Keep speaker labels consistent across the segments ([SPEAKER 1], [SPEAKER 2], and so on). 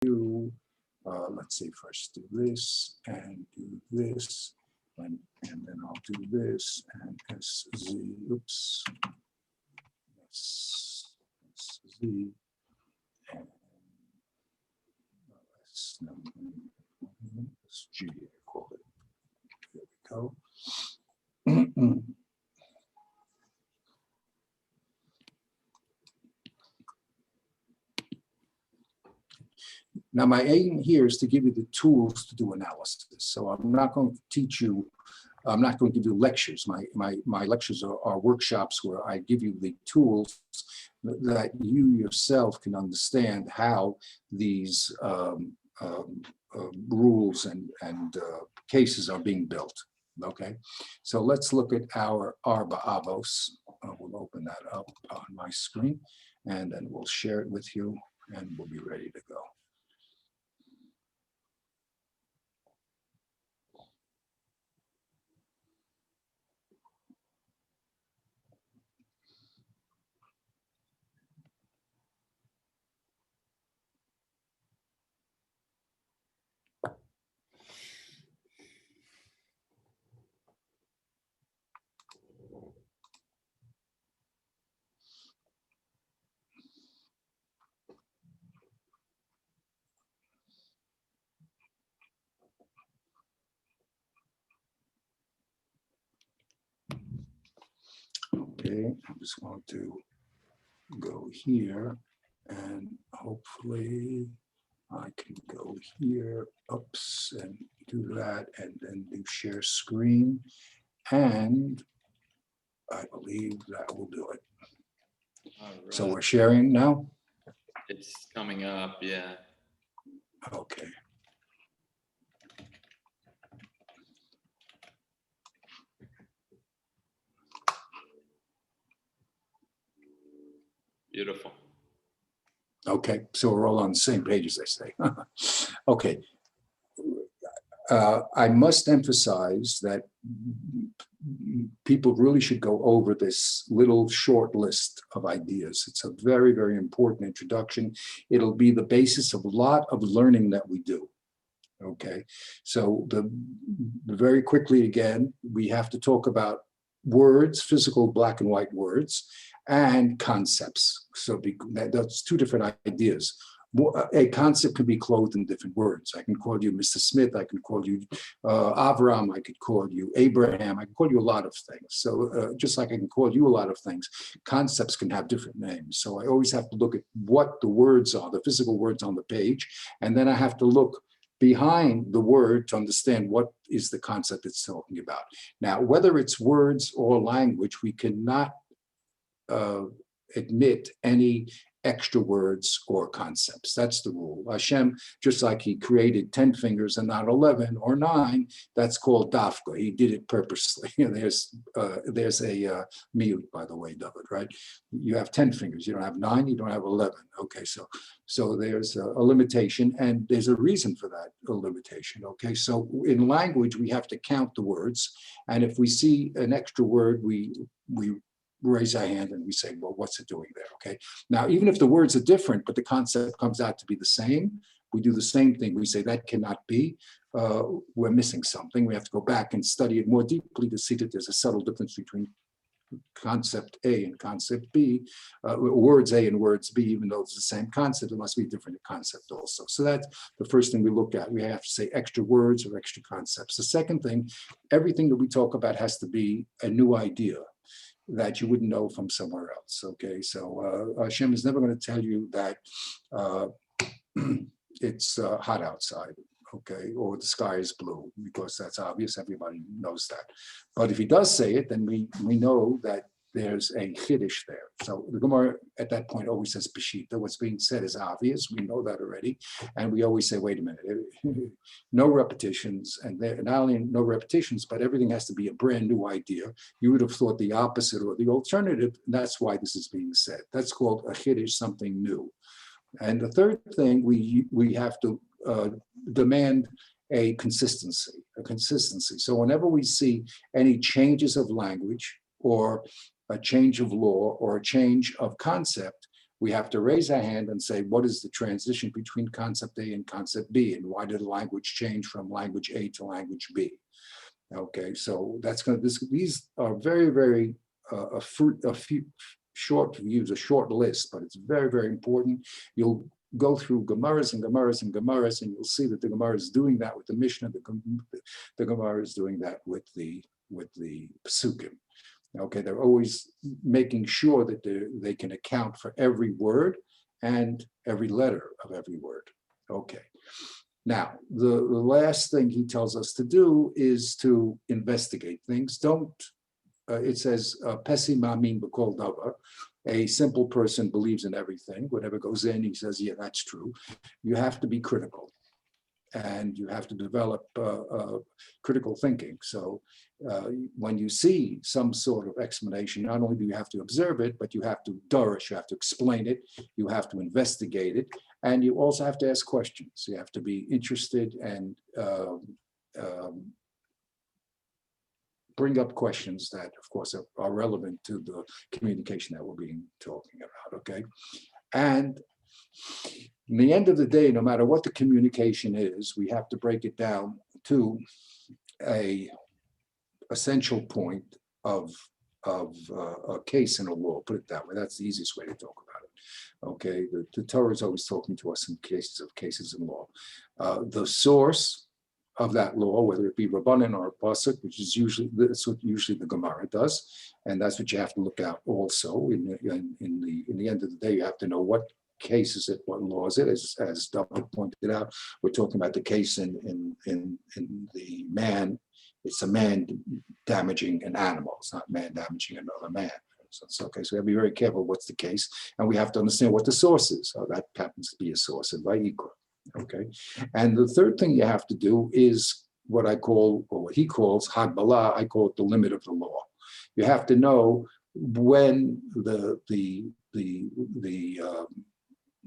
[SPEAKER 1] do, let's see, first do this and do this, and then I'll do this and SZ, oops, SZ, and SG, I call it. There we go. Now, my aim here is to give you the tools to do analysis. So I'm not going to teach you, I'm not going to give you lectures. My lectures are workshops where I give you the tools that you yourself can understand how these rules and cases are being built. Okay, so let's look at our Arba Avos. We'll open that up on my screen, and then we'll share it with you, and we'll be ready to go. Okay, I'm just going to go here, and hopefully I can go here, oops, and do that, and then do share screen, and I believe that will do it.
[SPEAKER 2] All right.
[SPEAKER 1] So we're sharing now?
[SPEAKER 2] It's coming up, yeah.
[SPEAKER 1] Okay.
[SPEAKER 2] Beautiful.
[SPEAKER 1] Okay, so we're all on the same page, as they say. Okay. I must emphasize that people really should go over this little short list of ideas. It's a very, very important introduction. It'll be the basis of a lot of learning that we do. Okay, so very quickly again, we have to talk about words, physical black and white words, and concepts. So that's two different ideas. A concept can be clothed in different words. I can call you Mr. Smith, I can call you Avram, I could call you Abraham, I can call you a lot of things. So just like I can call you a lot of things, concepts can have different names. So I always have to look at what the words are, the physical words on the page, and then I have to look behind the word to understand what is the concept it's talking about. Now, whether it's words or language, we cannot admit any extra words or concepts. That's the rule. Hashem, just like he created 10 fingers and not 11 or 9, that's called dafka. He did it purposely. There's a miyut, by the way, David, right? You have 10 fingers. You don't have 9, you don't have 11. Okay, so there's a limitation, and there's a reason for that limitation. Okay, so in language, we have to count the words, and if we see an extra word, we raise our hand and we say, well, what's it doing there? Okay. Now, even if the words are different, but the concept comes out to be the same, we do the same thing. We say that cannot be. We're missing something. We have to go back and study it more deeply to see that there's a subtle difference between concept A and concept B, words A and words B, even though it's the same concept, it must be a different concept also. So that's the first thing we look at. We have to say extra words or extra concepts. The second thing, everything that we talk about has to be a new idea that you wouldn't know from somewhere else. Okay, so Hashem is never going to tell you that it's hot outside, okay, or the sky is blue, because that's obvious, everybody knows that. But if he does say it, then we know that there's a chiddush there. So the Gemara at that point always says Peshita. What's being said is obvious. We know that already. And we always say, wait a minute, no repetitions. And not only no repetitions, but everything has to be a brand new idea. You would have thought the opposite or the alternative. And that's why this is being said. That's called a chiddush, something new. And the third thing, we have to demand a consistency. So whenever we see any changes of language or a change of law or a change of concept, we have to raise our hand and say, what is the transition between concept A and concept B? And why did the language change from language A to language B? Okay, so that's going to, these are very, very, a few short views, a short list, but it's very, very important. You'll go through Gemaras and Gemaras and Gemaras, and you'll see that the Gemara is doing that with the Mishnah, the Gemara is doing that with the Pesukim. Okay, they're always making sure that they can account for every word and every letter of every word. Okay. Now, the last thing he tells us to do is to investigate things. Don't, it says, Pesi ma'amin b'kol davar. A simple person believes in everything. Whatever goes in, he says, yeah, that's true. You have to be critical. And you have to develop critical thinking. So when you see some sort of explanation, not only do you have to observe it, but you have to dorish, you have to explain it, you have to investigate it, and you also have to ask questions. You have to be interested and bring up questions that, of course, are relevant to the communication that we're being talking about, okay? And in the end of the day, no matter what the communication is, we have to break it down to a essential point of a case in a law, put it that way. That's the easiest way to talk about it. Okay, the Torah is always talking to us in cases in law. The source of that law, whether it be Rabbanan or Pasuk, which is that's what usually the Gemara does, and that's what you have to look at also. In the end of the day, you have to know what case is it, what law is it? As David pointed out, we're talking about the case in the man. It's a man damaging an animal. It's not man damaging another man. So it's okay. So we have to be very careful what's the case, and we have to understand what the source is. So that happens to be a source in Vayikra. Okay. And the third thing you have to do is what I call, or what he calls Hagbala. I call it the limit of the law. You have to know when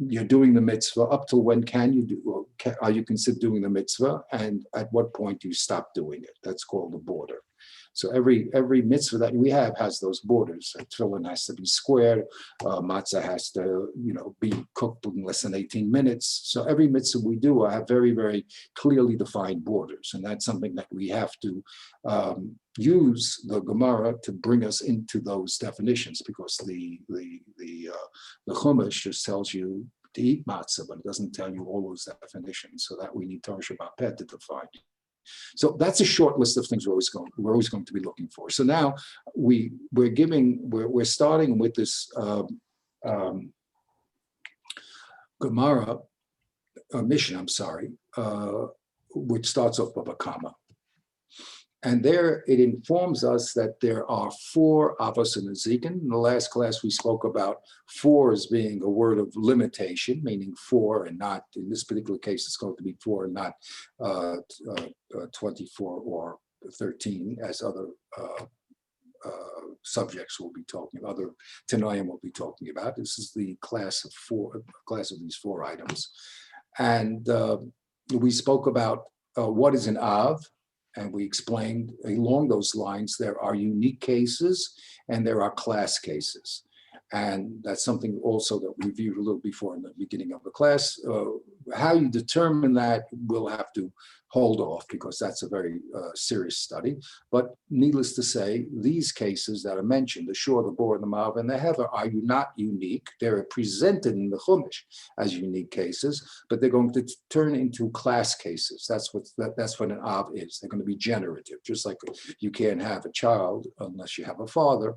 [SPEAKER 1] you're doing the mitzvah, up to when can you do, or are you considered doing the mitzvah, and at what point do you stop doing it? That's called the border. So every mitzvah that we have has those borders. A tefillin has to be squared, matzah has to, be cooked in less than 18 minutes. So every mitzvah we do have very, very clearly defined borders, and that's something that we have to use the Gemara to bring us into those definitions, because the Chumash just tells you to eat matzah, but it doesn't tell you all those definitions. So that we need Torah Shabbat Pet to define. So that's a short list of things we're always going to be looking for. So now we're starting with this Gemara, Mishnah, I'm sorry, which starts off with a comma. And there it informs us that there are 4 avos and nezikin. In the last class, we spoke about 4 as being a word of limitation, meaning 4 and not, in this particular case, it's going to be 4 and not 24 or 13, as other subjects will be talking about, other Tanoim will be talking about. This is the class of 4, class of these 4 items. And we spoke about what is an av. And we explained along those lines, there are unique cases and there are class cases. And that's something also that we viewed a little before in the beginning of the class. How you determine that, we'll have to hold off, because that's a very serious study. But needless to say, these cases that are mentioned, the Shur, the Bor, the Mav, and the Hever, are not unique. They're presented in the Chumash as unique cases, but they're going to turn into class cases. That's what an Av is. They're going to be generative, just like you can't have a child unless you have a father.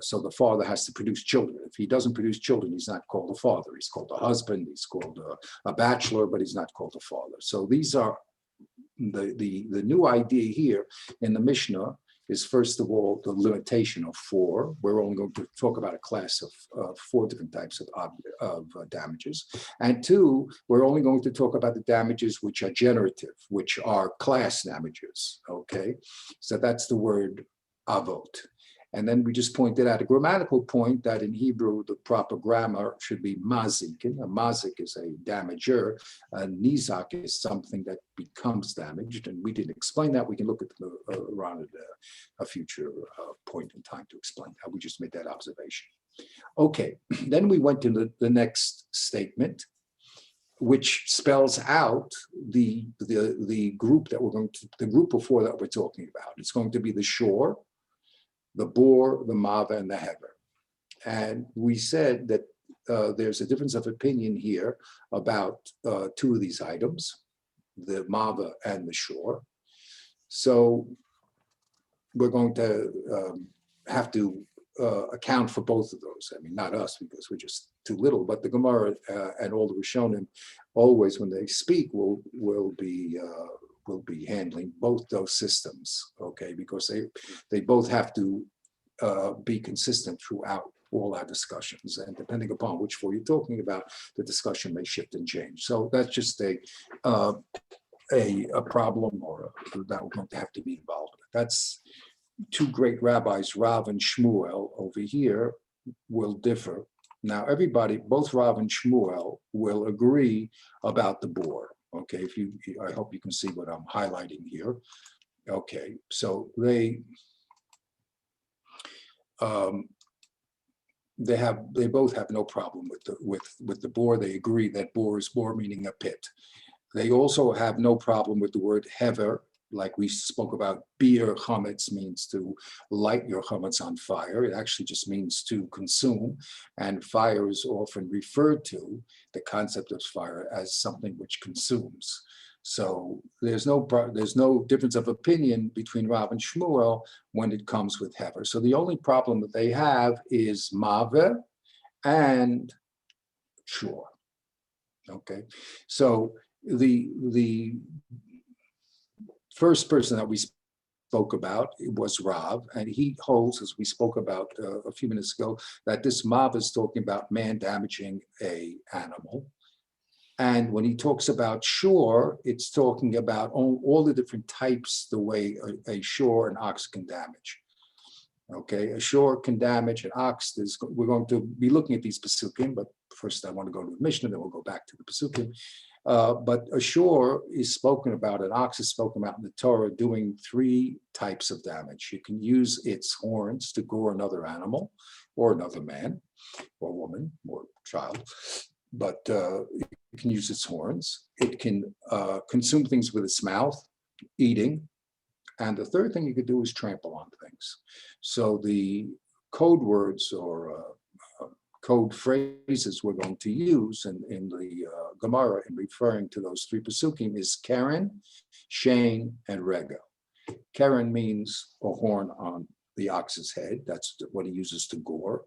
[SPEAKER 1] So the father has to produce children. If he doesn't produce children, he's not called a father. He's called a husband. He's called a bachelor, but he's not called a father. So these are the new idea here in the Mishnah is, first of all, the limitation of 4. We're only going to talk about a class of 4 different types of damages. And 2, we're only going to talk about the damages which are generative, which are class damages. Okay, so that's the word avot. And then we just pointed out a grammatical point that in Hebrew, the proper grammar should be mazik. And a mazik is a damager. A nizak is something that becomes damaged. And we didn't explain that. We can look at around a future point in time to explain that. We just made that observation. Okay, then we went to the next statement, which spells out the group that we're going to, the group of four that we're talking about. It's going to be the shore, the boar, the mava, and the hever. And we said that there's a difference of opinion here about two of these items, the mava and the shore. So we're going to have to account for both of those. I mean, not us, because we're just too little, but the Gemara and all the Rishonim always, when they speak, will be handling both those systems, okay? Because they both have to be consistent throughout all our discussions, and depending upon which four you're talking about, the discussion may shift and change. So that's just a problem or that we're going to have to be involved with. That's two great rabbis, Rav and Shmuel, over here will differ. Now, everybody, both Rav and Shmuel, will agree about the boar. Okay, I hope you can see what I'm highlighting here. Okay, so they both have no problem with the boar. They agree that boar is boar, meaning a pit. They also have no problem with the word hever, like we spoke about. Beer chametz means to light your chametz on fire. It actually just means to consume, and fire is often referred to, the concept of fire, as something which consumes. So there's no difference of opinion between Rav and Shmuel when it comes with hever. So the only problem that they have is mave and shore. Okay, so the first person that we spoke about was Rav, and he holds, as we spoke about a few minutes ago, that this mav is talking about man damaging a animal. And when he talks about shore, it's talking about all the different types, the way a shore and ox can damage. Okay, a shore can damage an ox. We're going to be looking at these pasukim, but first I want to go to the Mishnah, then we'll go back to the pasukim. But a shore is spoken about, an ox is spoken about in the Torah doing three types of damage. You can use its horns to gore another animal or another man or woman or child, but it can use its horns. It can consume things with its mouth, eating. And the third thing you could do is trample on things. So the code words or code phrases we're going to use in the Gemara in referring to those three pasukim is Karen, Shane, and Rego. Karen means a horn on the ox's head. That's what he uses to gore.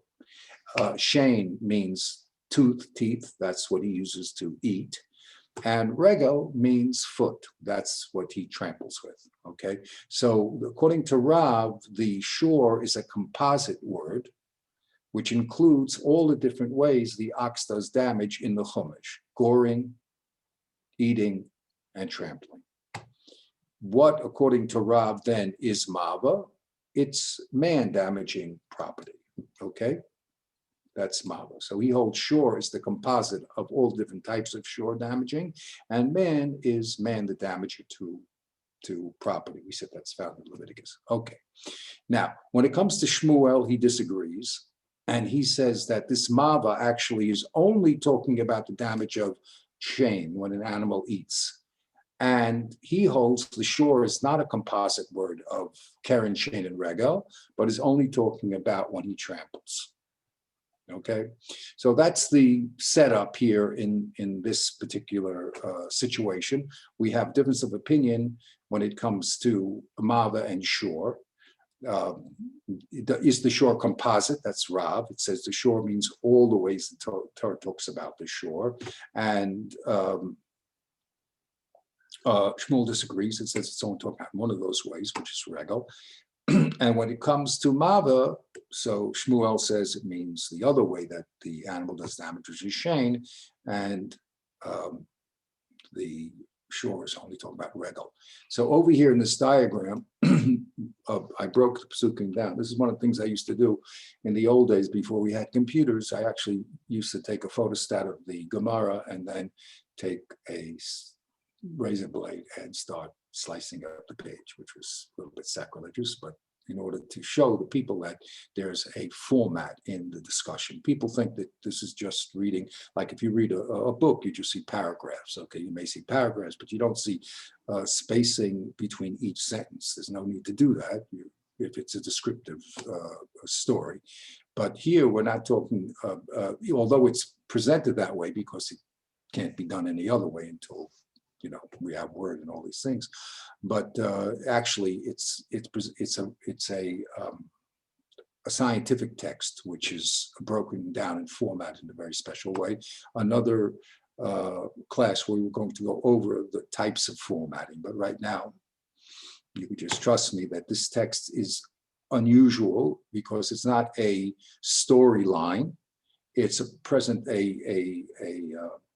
[SPEAKER 1] Shane means teeth. That's what he uses to eat. And Rego means foot. That's what he tramples with, okay? So according to Rav, the shore is a composite word, which includes all the different ways the ox does damage in the Chumash: goring, eating, and trampling. What, according to Rav, then is mava? It's man damaging property, okay? That's mava. So he holds shore is the composite of all different types of shore damaging, and man is man the damager to property. We said that's found in Leviticus. Okay. Now, when it comes to Shmuel, he disagrees, and he says that this mava actually is only talking about the damage of shame when an animal eats. And he holds the shore is not a composite word of Karen, Shane, and Rego, but is only talking about when he tramples. Okay, so that's the setup here in this particular situation. We have difference of opinion when it comes to mava and shore. Is the shore composite? That's Rav. It says the shore means all the ways the Torah talks about the shore, and Shmuel disagrees. It says it's only talking about one of those ways, which is Rego. And when it comes to mava, so Shmuel says it means the other way that the animal does damage, which is shane, and the shore is only talking about Rego. So over here in this diagram, I broke the pasukim down. This is one of the things I used to do in the old days before we had computers. I actually used to take a photostat of the Gemara and then take a razor blade and start slicing up the page, which was a little bit sacrilegious, but in order to show the people that there's a format in the discussion. People think that this is just reading, like if you read a book, you just see paragraphs. Okay, you may see paragraphs, but you don't see spacing between each sentence. There's no need to do that if it's a descriptive story. But here we're not talking, although it's presented that way because it can't be done any other way until we have Word and all these things, but actually it's a scientific text which is broken down and formatted in a very special way. Another class where we're going to go over the types of formatting, but right now you can just trust me that this text is unusual because it's not a storyline. It's a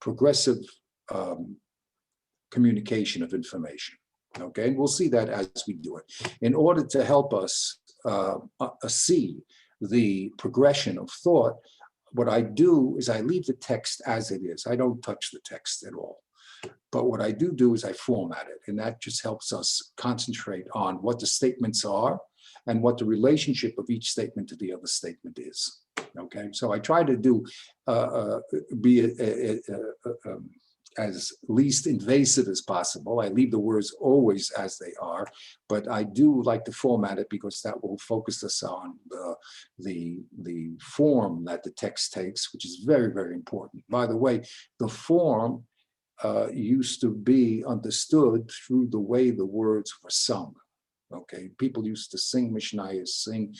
[SPEAKER 1] progressive communication of information. Okay, and we'll see that as we do it. In order to help us see the progression of thought, what I do is I leave the text as it is. I don't touch the text at all. But what I do is I format it, and that just helps us concentrate on what the statements are and what the relationship of each statement to the other statement is. Okay, so I try to do as least invasive as possible. I leave the words always as they are, but I do like to format it because that will focus us on the form that the text takes, which is very, very important. By the way, the form used to be understood through the way the words were sung. Okay, people used to sing Mishnah, sing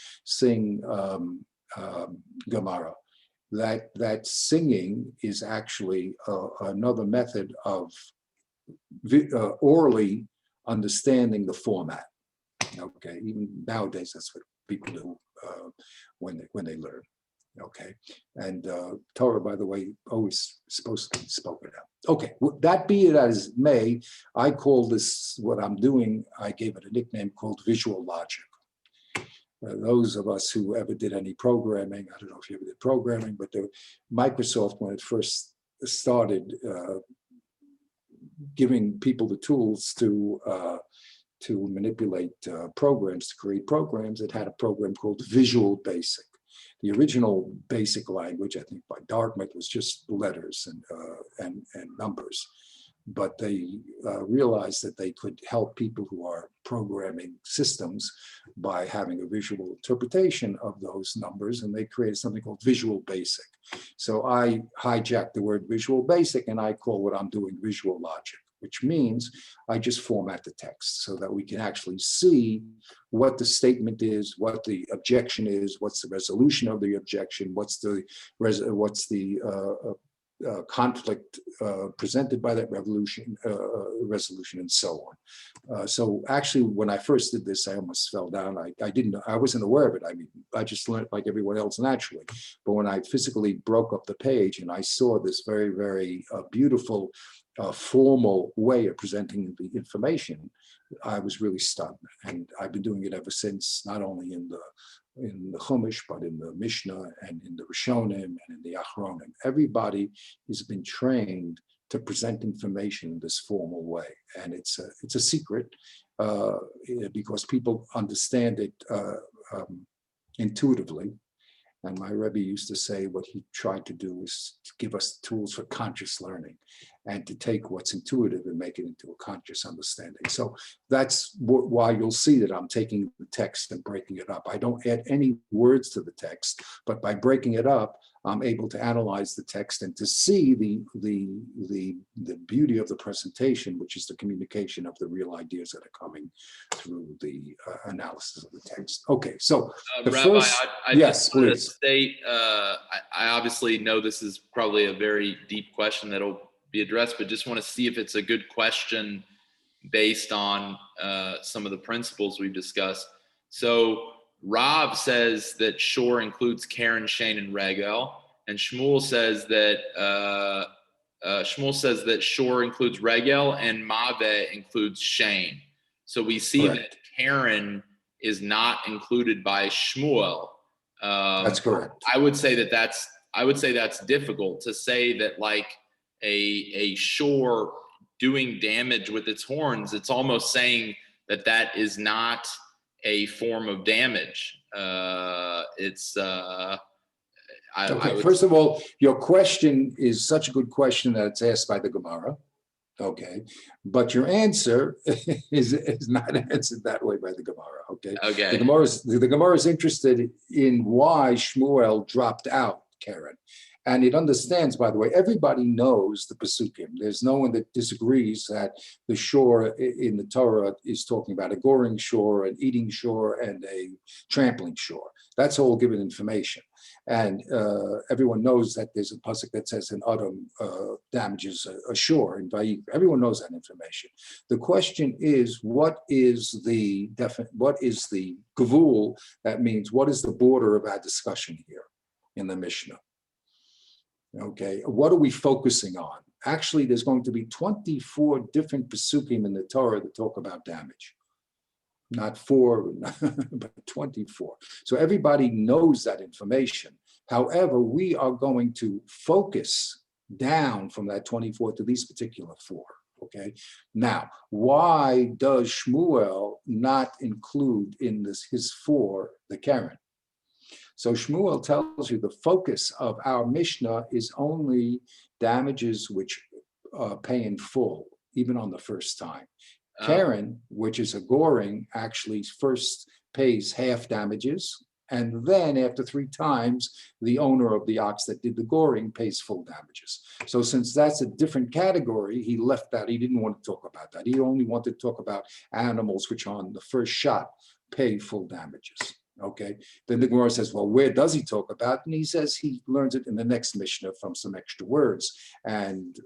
[SPEAKER 1] Gemara. That singing is actually another method of orally understanding the format. Okay, even nowadays that's what people do when they learn. Okay, and Torah, by the way, always supposed to be spoken out. Okay, that be it as may, I call this, what I'm doing, I gave it a nickname called visual logic. Those of us who ever did any programming, I don't know if you ever did programming, but Microsoft, when it first started giving people the tools to manipulate programs, to create programs, it had a program called Visual Basic. The original basic language, I think by Dartmouth, was just letters and numbers. But they realized that they could help people who are programming systems by having a visual interpretation of those numbers, and they created something called Visual Basic. So I hijacked the word Visual Basic and I call what I'm doing visual logic, which means I just format the text so that we can actually see what the statement is, what the objection is, what's the resolution of the objection, what's the conflict presented by that resolution, and so on. So actually, when I first did this, I almost fell down. I wasn't aware of it. I mean, I just learned like everyone else naturally. But when I physically broke up the page and I saw this very, very beautiful, formal way of presenting the information, I was really stunned. And I've been doing it ever since, not only in the Chumash, but in the Mishnah and in the Rishonim and in the Achronim. Everybody has been trained to present information in this formal way. And it's a secret because people understand it intuitively. And my Rebbe used to say what he tried to do was to give us tools for conscious learning and to take what's intuitive and make it into a conscious understanding. So that's why you'll see that I'm taking the text and breaking it up. I don't add any words to the text, but by breaking it up, I'm able to analyze the text and to see the beauty of the presentation, which is the communication of the real ideas that are coming through the analysis of the text. Okay, so the
[SPEAKER 2] Rabbi,
[SPEAKER 1] first,
[SPEAKER 2] I
[SPEAKER 1] yes,
[SPEAKER 2] just wanted to
[SPEAKER 1] please.
[SPEAKER 2] state, I obviously know this is probably a very deep question that'll be addressed, but just want to see if it's a good question based on some of the principles we've discussed. So Rob says that Shor includes Karen, Shane, and Regel, and Shmuel says that Shor includes Regel and Mave includes Shane. So we see
[SPEAKER 1] Correct.
[SPEAKER 2] that Karen is not included by Shmuel.
[SPEAKER 1] That's correct.
[SPEAKER 2] I would say that's difficult to say that like a Shor doing damage with its horns. It's almost saying that is not a form of damage. It's
[SPEAKER 1] Okay,
[SPEAKER 2] I would,
[SPEAKER 1] first of all, your question is such a good question that it's asked by the Gemara. Okay, but your answer is not answered that way by the Gemara. Okay,
[SPEAKER 2] okay.
[SPEAKER 1] the Gemara is interested in why Shmuel dropped out Karen, and it understands. By the way, everybody knows the Pesukim. There's no one that disagrees that the shore in the Torah is talking about a goring shore, an eating shore, and a trampling shore. That's all given information. And everyone knows that there's a pasuk that says an Adam damages a shore in Vayikra. Everyone knows that information. The question is, what is the gavul? That means, what is the border of our discussion here in the Mishnah? Okay, what are we focusing on? Actually, there's going to be 24 different pesukim in the Torah that talk about damage. Not 4, but 24. So everybody knows that information. However, we are going to focus down from that 24 to these particular 4. Okay. Now, why does Shmuel not include in his 4 the Karen? So Shmuel tells you the focus of our Mishnah is only damages which pay in full, even on the first time. Karen, which is a goring, actually first pays half damages, and then after 3 times, the owner of the ox that did the goring pays full damages. So since that's a different category, he left that. He didn't want to talk about that. He only wanted to talk about animals which on the first shot pay full damages. Okay. Then the Gemara says, well, where does he talk about? And he says he learns it in the next Mishnah from some extra words. And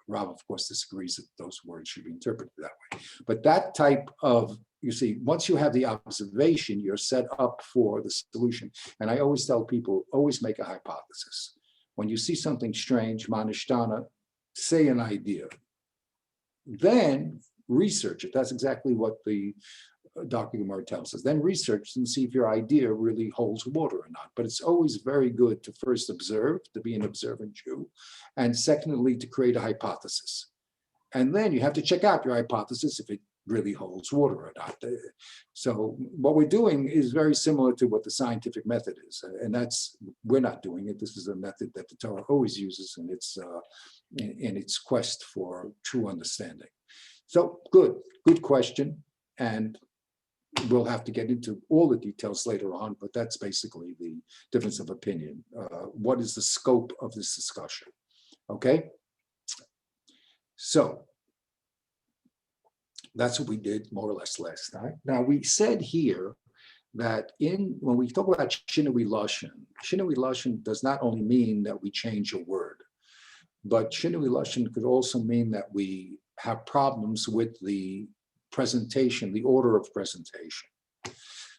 [SPEAKER 1] Rav, of course, disagrees that those words should be interpreted that way. But that type of, you see, once you have the observation, you're set up for the solution. And I always tell people, always make a hypothesis. When you see something strange, manishtana, say an idea. Then research it. That's exactly what the Dr. Gemara tells us. Then research and see if your idea really holds water or not. But it's always very good to first observe, to be an observant Jew, and secondly, to create a hypothesis. And then you have to check out your hypothesis if it really holds water or not. So what we're doing is very similar to what the scientific method is. And that's, we're not doing it. This is a method that the Torah always uses in its quest for true understanding. So good question. And we'll have to get into all the details later on, but that's basically the difference of opinion. What is the scope of this discussion? Okay? So that's what we did more or less last time. Now, we said here that when we talk about Shinui Lashon does not only mean that we change a word, but Shinui Lashon could also mean that we have problems with the presentation, the order of presentation.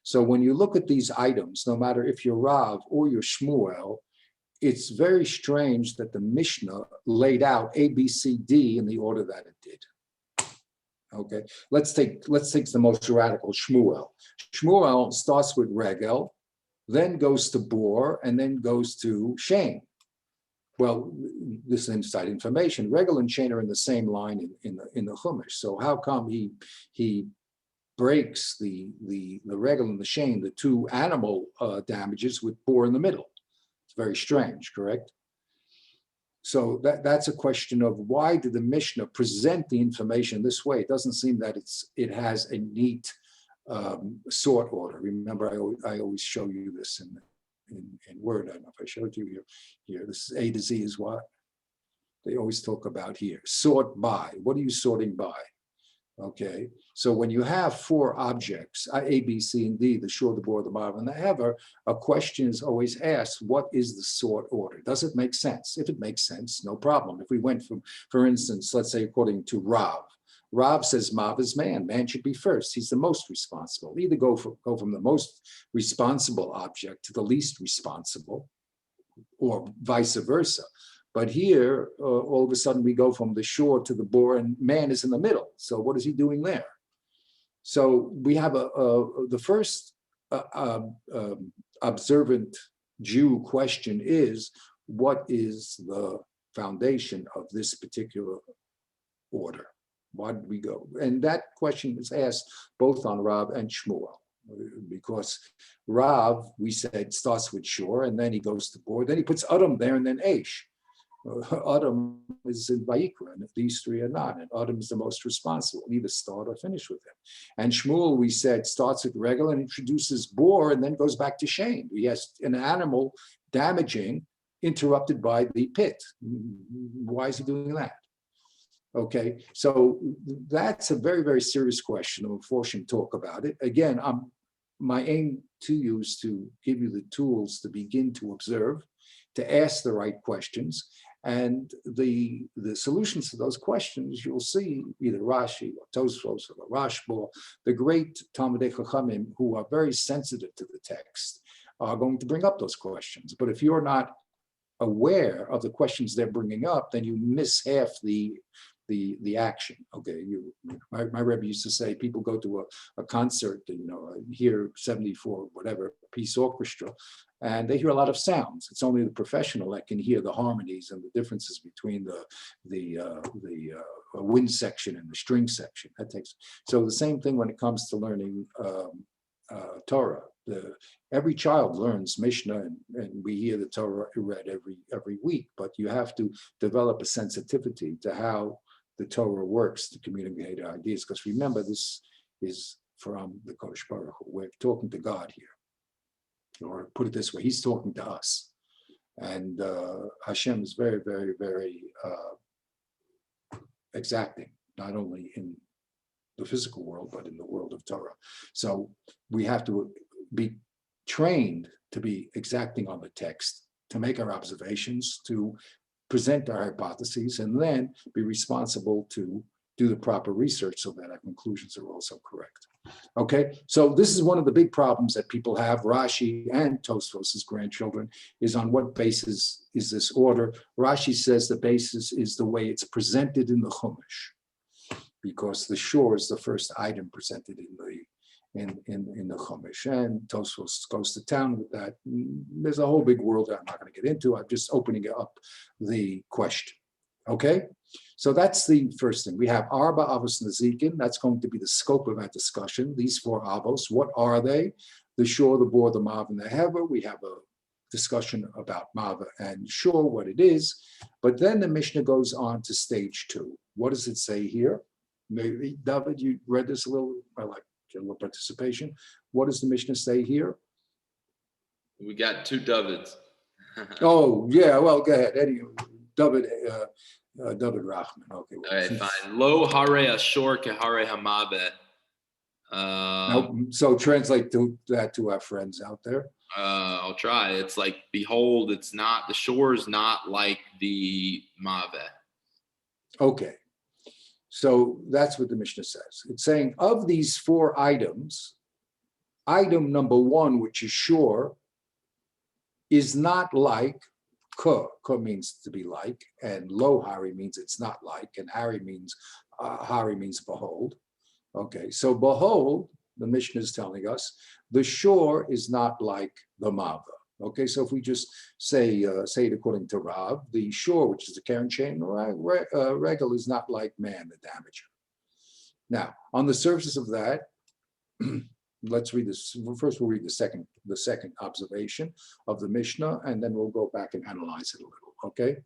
[SPEAKER 1] So when you look at these items, no matter if you're Rav or you're Shmuel, it's very strange that the Mishnah laid out A, B, C, D in the order that it did. Okay, let's take the most radical, Shmuel. Shmuel starts with Regel, then goes to Bor, and then goes to Shane. Well, this is inside information. Regel and Shane are in the same line in the Chumash. So how come he breaks the Regel and the Shane, the 2 animal damages, with Bor in the middle? It's very strange, correct? So that's a question of why did the Mishnah present the information this way? It doesn't seem that it has a neat sort order. Remember, I always show you this in Word. I don't know if I showed you here. This is A to Z is what they always talk about here. Sort by. What are you sorting by? Okay. So when you have 4 objects, A, B, C, and D, the shore, the bore, the bottom, and the heaver, a question is always asked, what is the sort order? Does it make sense? If it makes sense, no problem. If we went from, for instance, let's say according to Rav says Mav is man. Man should be first. He's the most responsible. Either go from the most responsible object to the least responsible, or vice versa. But here, all of a sudden, we go from the shore to the bore, and man is in the middle. So what is he doing there? So we have the first observant Jew question is, what is the foundation of this particular order? Why did we go? And that question is asked both on Rav and Shmuel, because Rav, we said, starts with Shur, and then he goes to Bor, then he puts Adam there, and then Aish. Adam is in Vayikra, and these three are not, and Adam is the most responsible, either start or finish with him. And Shmuel, we said, starts with Regel and introduces Bor, and then goes back to Shane. He has an animal damaging, interrupted by the pit. Why is he doing that? Okay, so that's a very, very serious question. I'm fortunate to talk about it. Again, my aim to you is to give you the tools to begin to observe, to ask the right questions, and the solutions to those questions you'll see either Rashi or Tosfos or Rashba, the great Talmidei Chachamim who are very sensitive to the text are going to bring up those questions. But if you're not aware of the questions they're bringing up, then you miss half the action. Okay, my Rebbe used to say people go to a concert, hear 74 whatever piece orchestra, and they hear a lot of sounds. It's only the professional that can hear the harmonies and the differences between the wind section and the string section. So the same thing when it comes to learning Torah. Every child learns Mishnah, and we hear the Torah read every week, but you have to develop a sensitivity to how the Torah works to communicate ideas. Because remember, this is from the Kodesh Baruch Hu. We're talking to God here. Or put it this way, he's talking to us. And Hashem is very, very, very exacting, not only in the physical world, but in the world of Torah. So we have to be trained to be exacting on the text, to make our observations, to present our hypotheses, and then be responsible to do the proper research so that our conclusions are also correct. Okay, so this is one of the big problems that people have. Rashi and Tosfos' grandchildren is on what basis is this order? Rashi says the basis is the way it's presented in the Chumash, because the Shur is the first item presented in the Chumash, and Tosfos goes to town with that. There's a whole big world that I'm not going to get into. I'm just opening up the question. Okay, so that's the first thing. We have Arba Avos Nazikin. That's going to be the scope of our discussion. These four Avos, what are they? The Shur, the Bor, the Mav, and the Hever. We have a discussion about Mav and Shur, what it is. But then the Mishnah goes on to stage 2. What does it say here? Maybe, David, you read this a little. I like a little participation. What does the Mishnah say here?
[SPEAKER 2] We got 2 Davids.
[SPEAKER 1] Oh, yeah, well, go ahead. Eddie, David Rachman. Okay.
[SPEAKER 2] All right, fine. Lo hare ashor ke hare hamavet.
[SPEAKER 1] So translate that to our friends out there.
[SPEAKER 2] I'll try. It's like, behold, it's not, the shore is not like the mavet.
[SPEAKER 1] Okay. So that's what the Mishnah says. It's saying of these 4 items, item number 1, which is Shur, is not like Ka. Ka means to be like, and Lo Hari means it's not like, and Hari means behold. Okay, so behold, the Mishnah is telling us, the Shur is not like the Mava. Okay, so if we just say it according to Rav, the Shur, which is the Karen chain, Regel is not like man, the damager. Now, on the surface of that, let's read this. First, we'll read the second observation of the Mishnah, and then we'll go back and analyze it a little. Okay,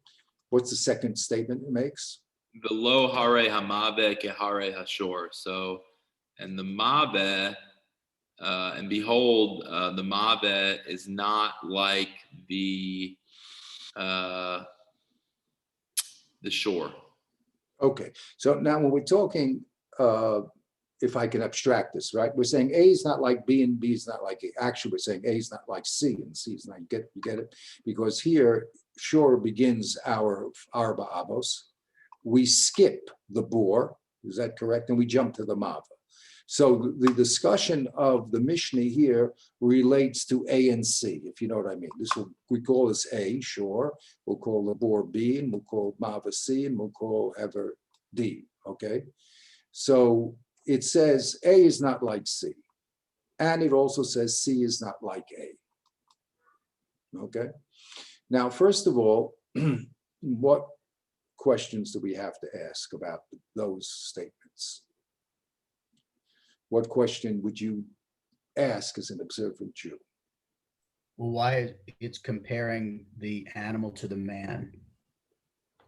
[SPEAKER 1] what's the second statement it makes?
[SPEAKER 2] The lo hare hamabe ke hare hashor. So, and the mabe, and behold, the mabe is not like the shore.
[SPEAKER 1] Okay, so now when we're talking, if I can abstract this, right? We're saying A is not like B and B is not like A. Actually, we're saying A is not like C and C is not, you get it? Because here, Shur begins our Arba Avos. We skip the Bor, is that correct? And we jump to the Mava. So the discussion of the Mishnah here relates to A and C, if you know what I mean. We call this A, Shur. We'll call the Bor B, and we'll call Mava C, and we'll call Hever D, okay? So it says A is not like C. And it also says C is not like A. Okay. Now, first of all, what questions do we have to ask about those statements? What question would you ask as an observant Jew?
[SPEAKER 3] Well, why it's comparing the animal to the man,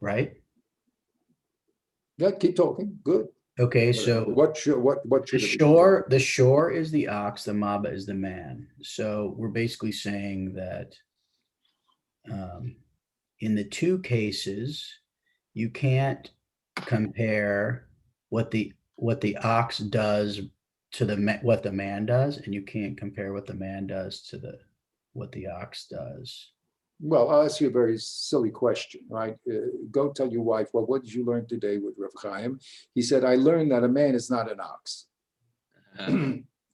[SPEAKER 3] right?
[SPEAKER 1] Yeah, keep talking. Good.
[SPEAKER 3] Okay, so
[SPEAKER 1] what should
[SPEAKER 3] the
[SPEAKER 1] it be?
[SPEAKER 3] shore is the ox, the maba is the man. So we're basically saying that in the two cases, you can't compare what the ox does to what the man does, and you can't compare what the man does to what the ox does.
[SPEAKER 1] Well, I'll ask you a very silly question, right? Go tell your wife, well, what did you learn today with Rav Chaim? He said, I learned that a man is not an ox.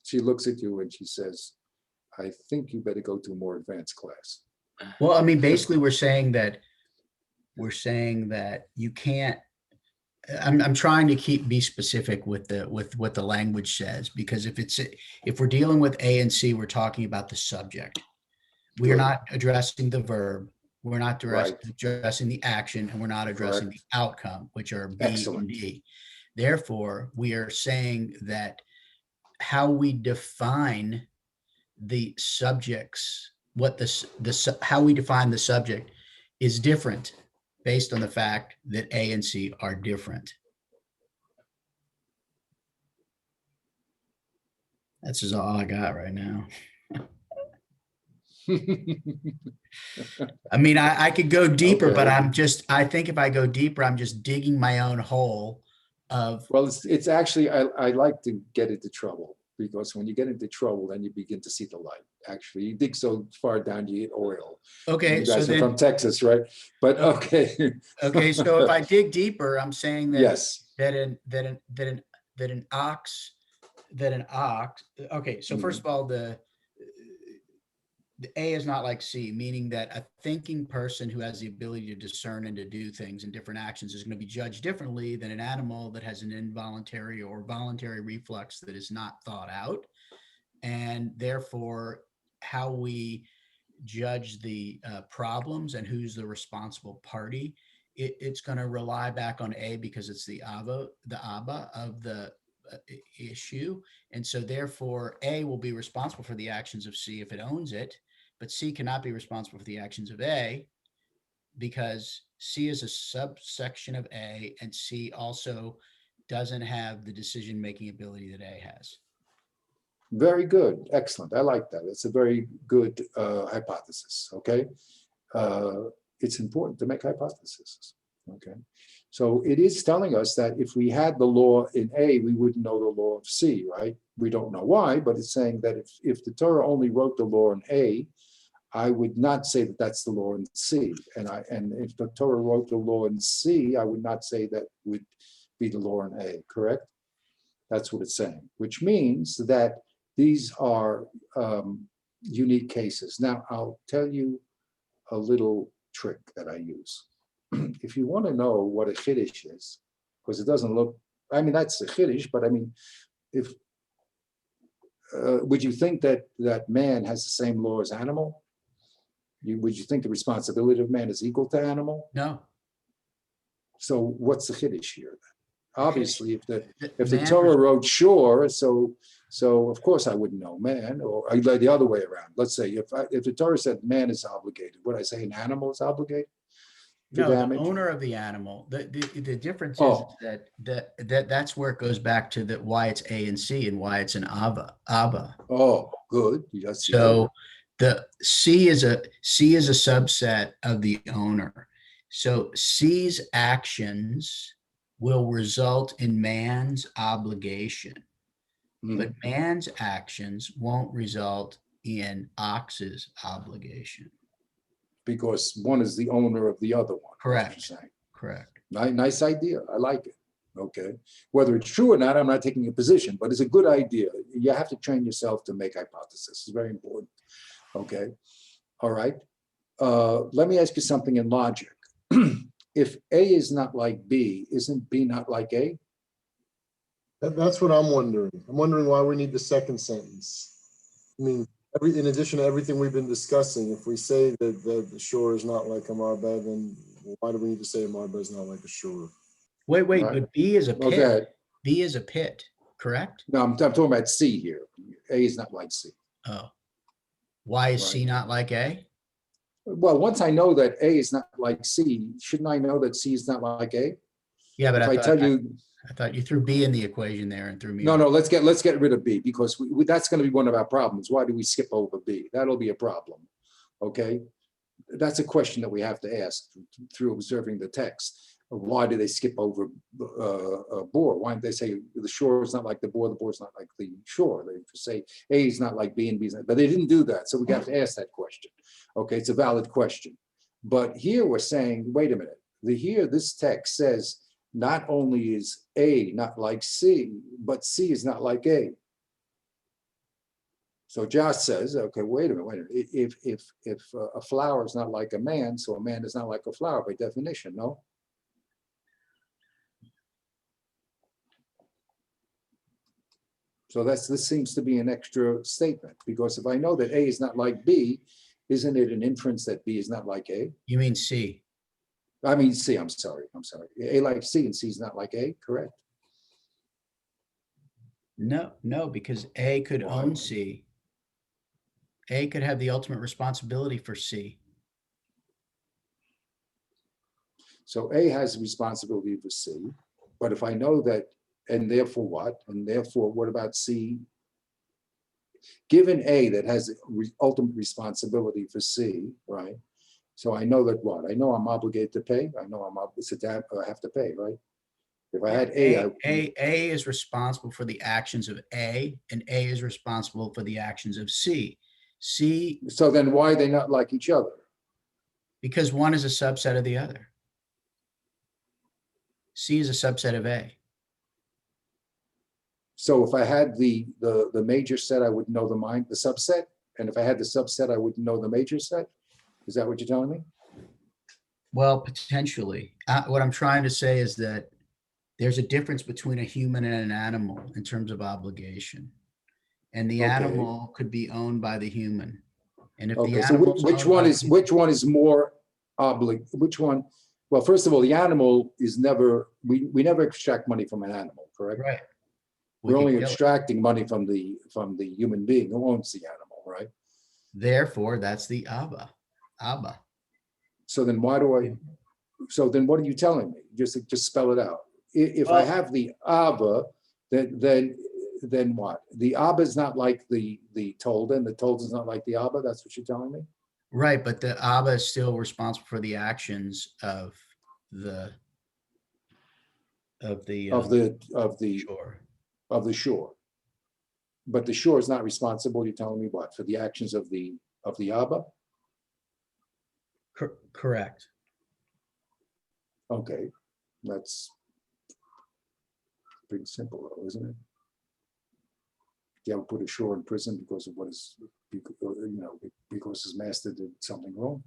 [SPEAKER 1] She looks at you and she says, I think you better go to a more advanced class.
[SPEAKER 3] Well, I mean, basically we're saying that you can't, I'm trying to be specific with what the language says, because if we're dealing with A and C, we're talking about the subject. We are not addressing the verb. We're not addressing the action, and we're not addressing the outcome, which are B and D. Therefore, we are saying that how we define the subjects, how we define the subject is different based on the fact that A and C are different. That's just all I got right now. I mean, I could go deeper, but I think if I go deeper, I'm just digging my own hole of.
[SPEAKER 1] Well, it's actually, I like to get into trouble, because when you get into trouble, then you begin to see the light. Actually, you dig so far down, you get oil.
[SPEAKER 3] Okay.
[SPEAKER 1] You guys are from Texas, right? But okay.
[SPEAKER 3] Okay. So if I dig deeper, I'm saying that,
[SPEAKER 1] yes,
[SPEAKER 3] that an ox. Okay. So first of all, the A is not like C, meaning that a thinking person who has the ability to discern and to do things and different actions is going to be judged differently than an animal that has an involuntary or voluntary reflex that is not thought out. And therefore, how we judge the problems and who's the responsible party, it's going to rely back on A, because it's the Abba of the issue. And so therefore A will be responsible for the actions of C if it owns it, but C cannot be responsible for the actions of A, because C is a subsection of A, and C also doesn't have the decision-making ability that A has.
[SPEAKER 1] very good, excellent. I like that. It's a very good hypothesis. Okay, it's important to make hypotheses. Okay, so it is telling us that if we had the law in A, we wouldn't know the law of C, right? We don't know why, but it's saying that if the Torah only wrote the law in A, I would not say that that's the law in C. And if the Torah wrote the law in C, I would not say that would be the law in A, correct? That's what it's saying, which means that these are unique cases. Now, I'll tell you a little trick that I use. If you want to know what a chiddush is, because it doesn't look, I mean, that's a chiddush, but I mean, if would you think that man has the same law as animal? Would you think the responsibility of man is equal to animal?
[SPEAKER 3] No.
[SPEAKER 1] So what's the chiddush here then? Obviously, if the Torah wrote Shiur, so of course I wouldn't know man, or the other way around. Let's say if the Torah said man is obligated, would I say an animal is obligated?
[SPEAKER 3] No, the owner of the animal. The difference is that's where it goes back to why it's A and C and why it's an Abba.
[SPEAKER 1] Oh, good. Yes,
[SPEAKER 3] so the C is a subset of the owner. So C's actions will result in man's obligation, but man's actions won't result in ox's obligation.
[SPEAKER 1] Because one is the owner of the other one.
[SPEAKER 3] Correct. Correct.
[SPEAKER 1] Nice idea. I like it. Okay. Whether it's true or not, I'm not taking a position, but it's a good idea. You have to train yourself to make hypotheses. It's very important. Okay. All right. Let me ask you something in logic. If A is not like B, isn't B not like A?
[SPEAKER 4] That's what I'm wondering. I'm wondering why we need the second sentence. I mean, in addition to everything we've been discussing, if we say that the Shiur is not like Amar Beh, then Why do we need to say a marba is not like a shiur?
[SPEAKER 3] Wait,
[SPEAKER 1] Right.
[SPEAKER 3] but B is a
[SPEAKER 1] Okay.
[SPEAKER 3] pit. B is a pit, correct?
[SPEAKER 1] No, I'm talking about C here. A is not like C.
[SPEAKER 3] Oh, why is C
[SPEAKER 1] Right.
[SPEAKER 3] not like A?
[SPEAKER 1] Well, once I know that A is not like C, shouldn't I know that C is not like A?
[SPEAKER 3] Yeah, but
[SPEAKER 1] If I tell you,
[SPEAKER 3] I thought you threw B in the equation there and threw me.
[SPEAKER 1] no,
[SPEAKER 3] off.
[SPEAKER 1] no, let's get rid of B because that's going to be one of our problems. Why do we skip over B? That'll be a problem. Okay. That's a question that we have to ask through observing the text. Why do they skip over bore? Why don't they say the shore is not like the bore is not like the shore? They say A is not like B and B is not, but they didn't do that. So we have to ask that question. Okay, it's a valid question. But here we're saying, wait a minute, here this text says not only is A not like C, but C is not like A. So Josh says, okay, wait a minute. If a flower is not like a man, so a man is not like a flower by definition, no? So this seems to be an extra statement, because if I know that A is not like B, isn't it an inference that B is not like A?
[SPEAKER 3] You mean C?
[SPEAKER 1] I mean C, I'm sorry. A like C and C is not like A, correct?
[SPEAKER 3] No, because A could
[SPEAKER 1] Why?
[SPEAKER 3] own C. A could have the ultimate responsibility for C.
[SPEAKER 1] So A has responsibility for C, but if I know that, and therefore what? And therefore, what about C? Given A that has ultimate responsibility for C, right? So I know that what? I know I'm obligated to pay. I know I have to pay, right? If I had
[SPEAKER 3] A is responsible for the actions of A, and A is responsible for the actions of C. C,
[SPEAKER 1] so then why are they not like each other?
[SPEAKER 3] because one is a subset of the other. C is a subset of A.
[SPEAKER 1] So if I had the major set, I would know the subset. And if I had the subset, I wouldn't know the major set. Is that what you're telling me?
[SPEAKER 3] Well, potentially. What I'm trying to say is that there's a difference between a human and an animal in terms of obligation. And the
[SPEAKER 1] Okay.
[SPEAKER 3] animal could be owned by the human. And if the
[SPEAKER 1] Okay, so
[SPEAKER 3] animal's
[SPEAKER 1] which
[SPEAKER 3] owned by
[SPEAKER 1] one is more which one? Well, first of all, the animal is never, we never extract money from an animal, correct?
[SPEAKER 3] right?
[SPEAKER 1] We're
[SPEAKER 3] could
[SPEAKER 1] only
[SPEAKER 3] kill it.
[SPEAKER 1] extracting money from the human being who owns the animal, right?
[SPEAKER 3] Therefore, that's the Abba.
[SPEAKER 1] So then what are you telling me? Just spell it out. If I
[SPEAKER 3] Well-
[SPEAKER 1] have the Abba, then what? The Abba is not like the Tolda, and the Tolda is not like the Abba. That's what you're telling me?
[SPEAKER 3] Right, but the Abba is still responsible for the actions of the
[SPEAKER 1] Of the
[SPEAKER 3] shore.
[SPEAKER 1] of the shore. But the shore is not responsible, you're telling me what, for the actions of the Abba?
[SPEAKER 3] Correct.
[SPEAKER 1] Okay, that's pretty simple though, isn't it? You ever put a shore in prison because of because his master did something wrong?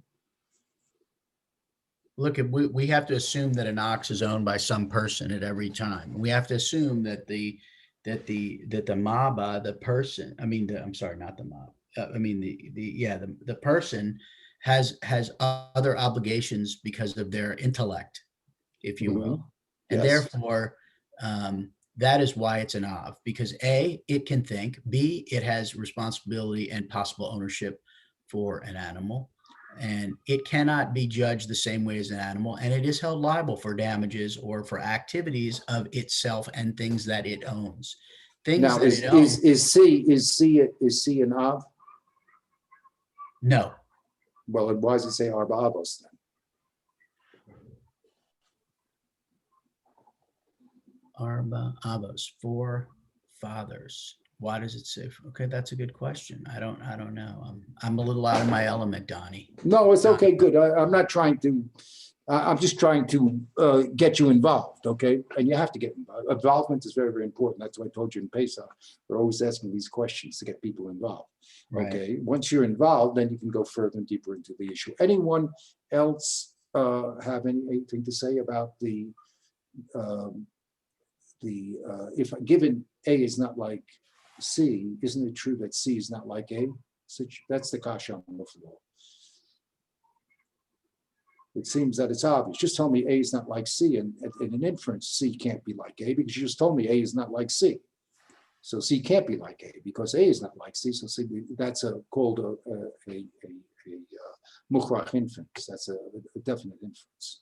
[SPEAKER 3] Look, we have to assume that an ox is owned by some person at every time. We have to assume that the Maba, the person, I'm sorry, not the mob. The person has other obligations because of their intellect, if you will. And
[SPEAKER 1] Yes.
[SPEAKER 3] therefore, that is why it's an Av, because A, it can think, B, it has responsibility and possible ownership for an animal, and it cannot be judged the same way as an animal, and it is held liable for damages or for activities of itself and things that it owns.
[SPEAKER 1] Now, is C an Av?
[SPEAKER 3] No.
[SPEAKER 1] Well, why does it say Arba Avos then?
[SPEAKER 3] Arba Avos, four fathers. Why does it say? Okay, that's a good question. I don't know. I'm a little out of my element, Donnie.
[SPEAKER 1] No, it's okay, good. I'm not trying to, I'm just trying to get you involved, okay? And you have to get involved. Involvement is very, very important. That's why I told you in Pesach. We're always asking these questions to get people involved.
[SPEAKER 3] Right.
[SPEAKER 1] Okay, once you're involved, then you can go further and deeper into the issue. Anyone else have anything to say about if given A is not like C, isn't it true that C is not like A? So that's the kasha on the floor. It seems that it's obvious. Just tell me A is not like C, and in an inference, C can't be like A because you just told me A is not like C. So C can't be like A because A is not like C. So C, that's called a mukhrach inference. That's a definite inference.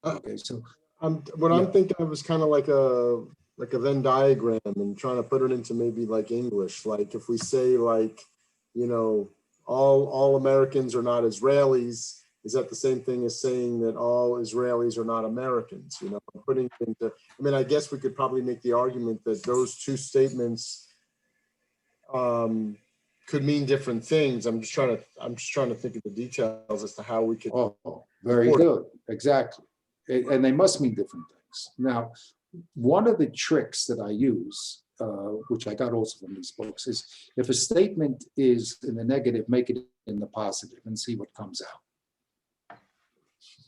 [SPEAKER 1] Okay, so
[SPEAKER 4] What I'm thinking of is kind of like a Venn diagram and trying to put it into maybe like English. Like if we say like, you know, all Americans are not Israelis, is that the same thing as saying that all Israelis are not Americans? You know, putting it into, I mean, I guess we could probably make the argument that those two statements could mean different things. I'm just trying to think of the details as to how we could.
[SPEAKER 1] Oh, very good. Exactly. And they must mean different things. Now, one of the tricks that I use, which I got also from these books, is if a statement is in the negative, make it in the positive and see what comes out.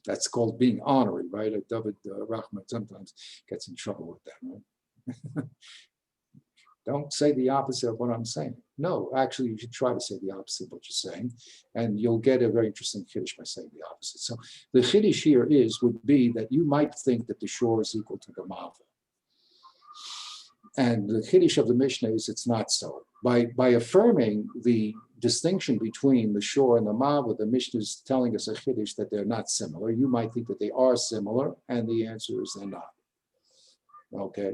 [SPEAKER 1] That's called being honorary, right? David Rahman sometimes gets in trouble with that, right? Don't say the opposite of what I'm saying. No, actually, you should try to say the opposite of what you're saying, and you'll get a very interesting chiddush by saying the opposite. So the chiddush here would be that you might think that the shore is equal to the mava. And the chiddush of the Mishnah is it's not so. By affirming the distinction between the shore and the mava, the Mishnah is telling us a chiddush that they're not similar. You might think that they are similar, and the answer is they're not. Okay,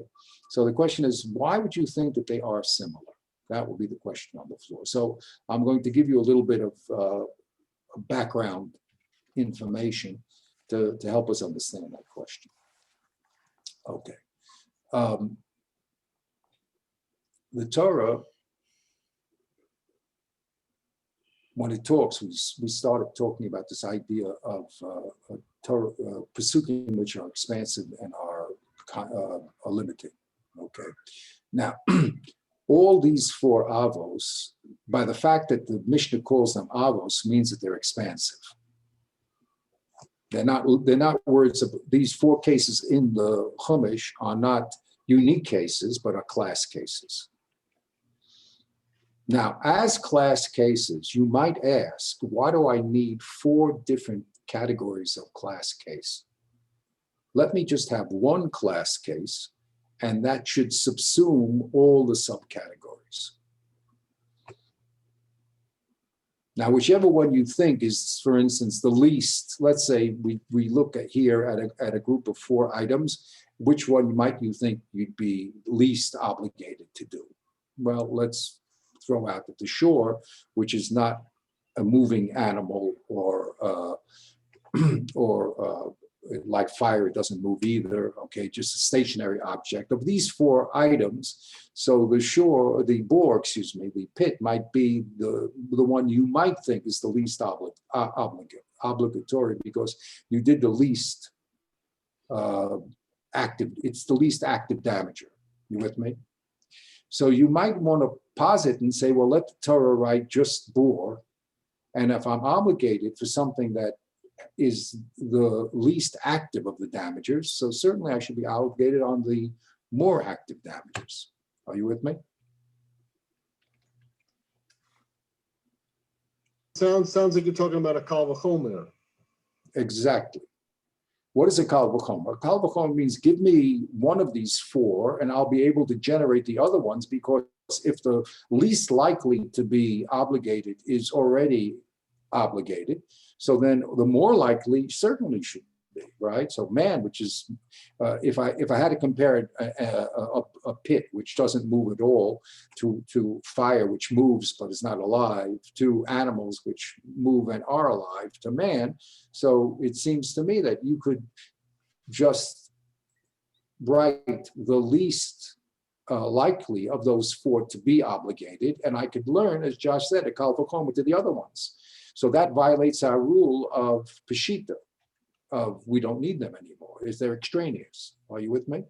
[SPEAKER 1] so the question is, why would you think that they are similar? That will be the question on the floor. So I'm going to give you a little bit of background information to help us understand that question. Okay. The Torah, when it talks, we started talking about this idea of Torah, pasukim which are expansive and are limited. Okay. Now, all these four avos, by the fact that the Mishnah calls them avos, means that they're expansive. They're not words of these four cases in the Chumash are not unique cases, but are class cases. Now, as class cases, you might ask, why do I need four different categories of class case? Let me just have one class case, and that should subsume all the subcategories. Now, whichever one you think is, for instance, the least, let's say we look at here at a group of four items, which one might you think you'd be least obligated to do? Well, let's throw out that the shore, which is not a moving animal or like fire, it doesn't move either, okay, just a stationary object. Of these four items, so the the pit might be the one you might think is the least obligatory because you did the least active, it's the least active damager. You with me? So you might want to posit and say, well, let the Torah write just bore, and if I'm obligated for something that is the least active of the damagers, so certainly I should be obligated on the more active damagers. Are you with me?
[SPEAKER 4] Sounds like you're talking about a kal v'chomer.
[SPEAKER 1] Exactly. What is a kal v'chomer? A kal v'chomer means give me one of these four and I'll be able to generate the other ones, because if the least likely to be obligated is already obligated, so then the more likely certainly should be, right? So man, which is, if I had to compare a pit which doesn't move at all to fire which moves but is not alive, to animals which move and are alive, to man, so it seems to me that you could just write the least likely of those four to be obligated, and I could learn, as Josh said, a kal v'chomer to the other ones. So that violates our rule of Peshita, of we don't need them anymore, is they're extraneous. Are you with me?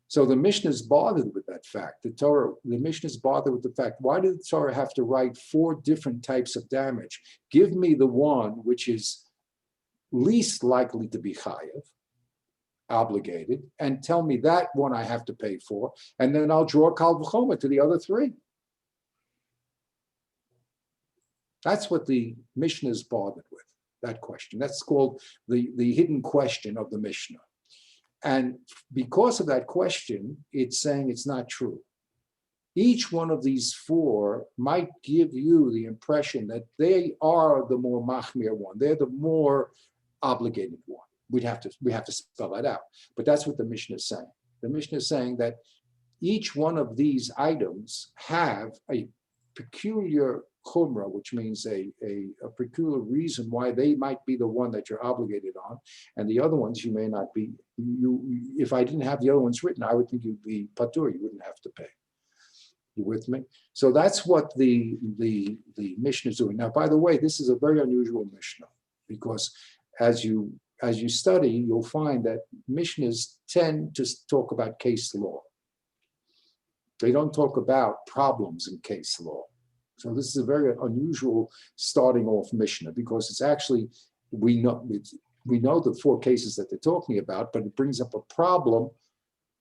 [SPEAKER 1] So the Mishnah is bothered with that fact. The Mishnah is bothered with the fact, why did the Torah have to write four different types of damage? Give me the one which is least likely to be chayav, obligated, and tell me that one I have to pay for, and then I'll draw kal v'chomer to the other three. That's what the Mishnah is bothered with, that question. That's called the hidden question of the Mishnah. And because of that question, it's saying it's not true. Each one of these four might give you the impression that they are the more machmir one. They're the more obligated one. We have to spell that out. But that's what the Mishnah is saying. The Mishnah is saying that each one of these items have a peculiar chumrah, which means a peculiar reason why they might be the one that you're obligated on, and the other ones you may not be. If I didn't have the other ones written, I would think you'd be patur, you wouldn't have to pay. You with me? So that's what the Mishnah is doing. Now, by the way, this is a very unusual Mishnah, because as you study, you'll find that Mishnahs tend to talk about case law. They don't talk about problems in case law. So this is a very unusual starting off Mishnah, because it's actually, we know the four cases that they're talking about, but it brings up a problem.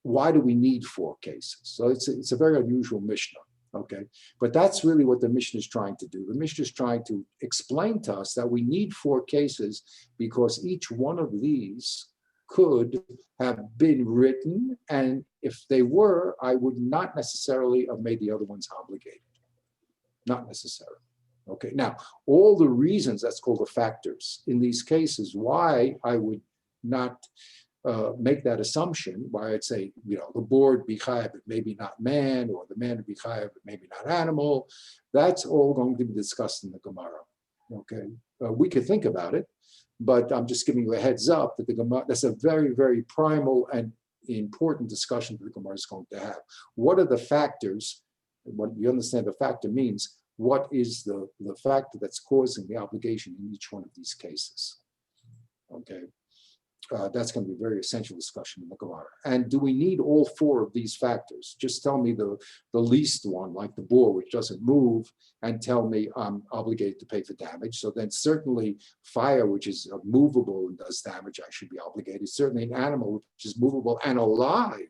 [SPEAKER 1] Why do we need four cases? So it's a very unusual Mishnah, okay? But that's really what the Mishnah is trying to do. The Mishnah is trying to explain to us that we need four cases because each one of these could have been written, and if they were, I would not necessarily have made the other ones obligated. Not necessarily. Okay, now, all the reasons, that's called the factors, in these cases, why I would not make that assumption, why I'd say, the board be chayav, but maybe not man, or the man would be chayav, but maybe not animal, that's all going to be discussed in the Gemara. Okay, we could think about it, but I'm just giving you a heads up that the Gemara, that's a very, very primal and important discussion that the Gemara is going to have. What are the factors? What you understand the factor means, what is the factor that's causing the obligation in each one of these cases? Okay, that's going to be a very essential discussion in the Gemara. And do we need all four of these factors? Just tell me the least one, like the boar, which doesn't move, and tell me I'm obligated to pay for damage. So then certainly fire, which is movable and does damage, I should be obligated. Certainly an animal which is movable and alive,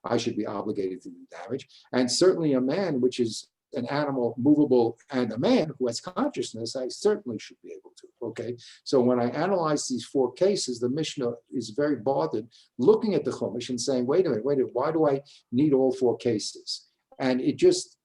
[SPEAKER 1] I should be obligated to do damage. And certainly a man, which is an animal movable and a man who has consciousness, I certainly should be able to, okay? So when I analyze these four cases, the Mishnah is very bothered looking at the Chumash and saying, wait a minute, why do I need all four cases? And it just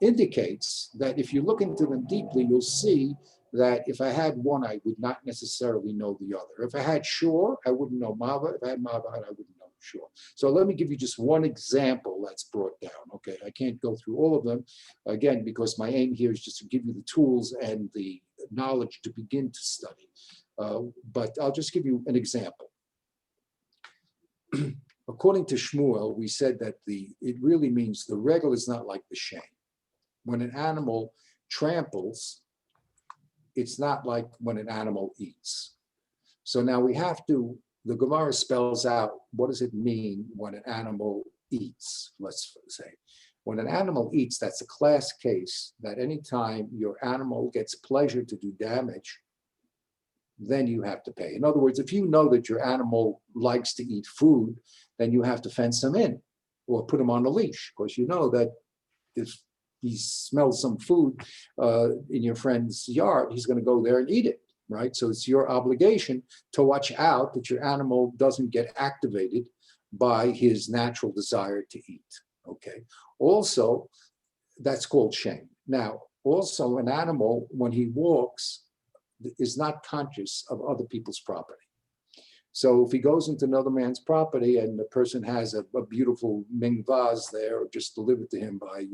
[SPEAKER 1] indicates that if you look into them deeply, you'll see that if I had one, I would not necessarily know the other. If I had Shiur, I wouldn't know Mava. If I had Mava, I wouldn't know Shiur. So let me give you just one example that's brought down. Okay, I can't go through all of them, again, because my aim here is just to give you the tools and the knowledge to begin to study. But I'll just give you an example. According to Shmuel, we said that it really means the regel is not like the shame. When an animal tramples, it's not like when an animal eats. So now the Gemara spells out, what does it mean when an animal eats, let's say. When an animal eats, that's a class case that anytime your animal gets pleasure to do damage, then you have to pay. In other words, if you know that your animal likes to eat food, then you have to fence him in or put him on a leash, because you know that if he smells some food in your friend's yard, he's going to go there and eat it, right? So it's your obligation to watch out that your animal doesn't get activated by his natural desire to eat, okay? Also, that's called shame. Now, also an animal, when he walks, is not conscious of other people's property. So if he goes into another man's property and the person has a beautiful Ming vase there, just delivered to him by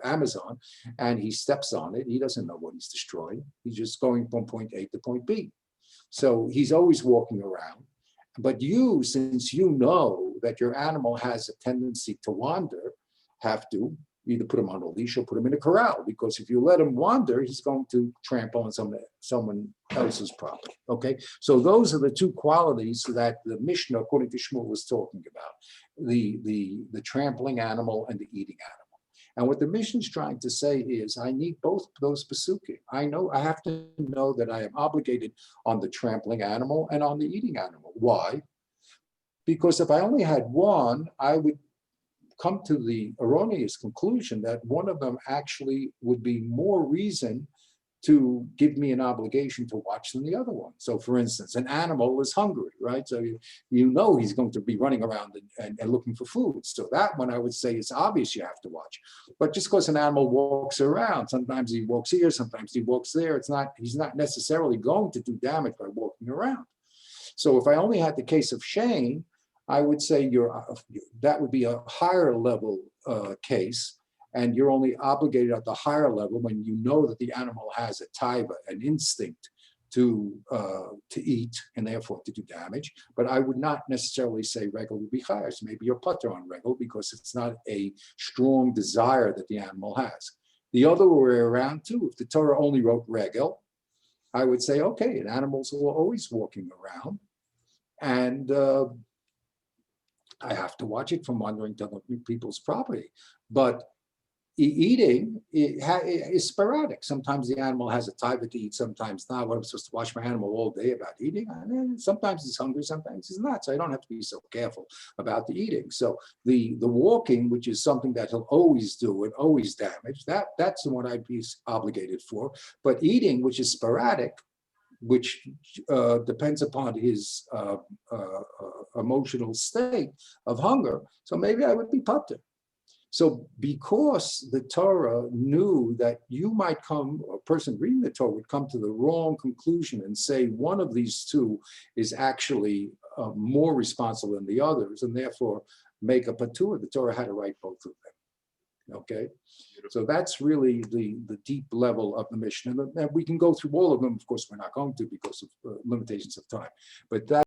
[SPEAKER 1] Amazon, and he steps on it, he doesn't know what he's destroying. He's just going from point A to point B. So he's always walking around. But you, since you know that your animal has a tendency to wander, have to either put him on a leash or put him in a corral, because if you let him wander, he's going to trample on someone else's property, okay? So those are the two qualities that the Mishnah, according to Shmuel, was talking about, the trampling animal and the eating animal. And what the Mishnah is trying to say is, I need both those pasukim. I have to know that I am obligated on the trampling animal and on the eating animal. Why? Because if I only had one, I would come to the erroneous conclusion that one of them actually would be more reason to give me an obligation to watch than the other one. So for instance, an animal is hungry, right? So you know he's going to be running around and looking for food. So that one I would say it's obvious you have to watch. But just because an animal walks around, sometimes he walks here, sometimes he walks there, he's not necessarily going to do damage by walking around. So if I only had the case of Shane, I would say that would be a higher level case. And you're only obligated at the higher level when you know that the animal has a taiva, an instinct to eat and therefore to do damage. But I would not necessarily say regel would be higher. So maybe you're putter on regel because it's not a strong desire that the animal has. The other way around too, if the Torah only wrote regel, I would say, okay, animals are always walking around and I have to watch it from wandering to other people's property. But eating is sporadic. Sometimes the animal has a taiva to eat, sometimes not. What am I supposed to watch my animal all day about eating? And sometimes he's hungry, sometimes he's not. So I don't have to be so careful about the eating. So the walking, which is something that he'll always do and always damage, that's the one I'd be obligated for. But eating, which is sporadic, which depends upon his emotional state of hunger. So maybe I would be putter. So because the Torah knew that you might a person reading the Torah would come to the wrong conclusion and say one of these two is actually more responsible than the others, and therefore make a patur, the Torah had to write both of them. Okay, so that's really the deep level of the Mishnah. And we can go through all of them. Of course, we're not going to because of limitations of time. But that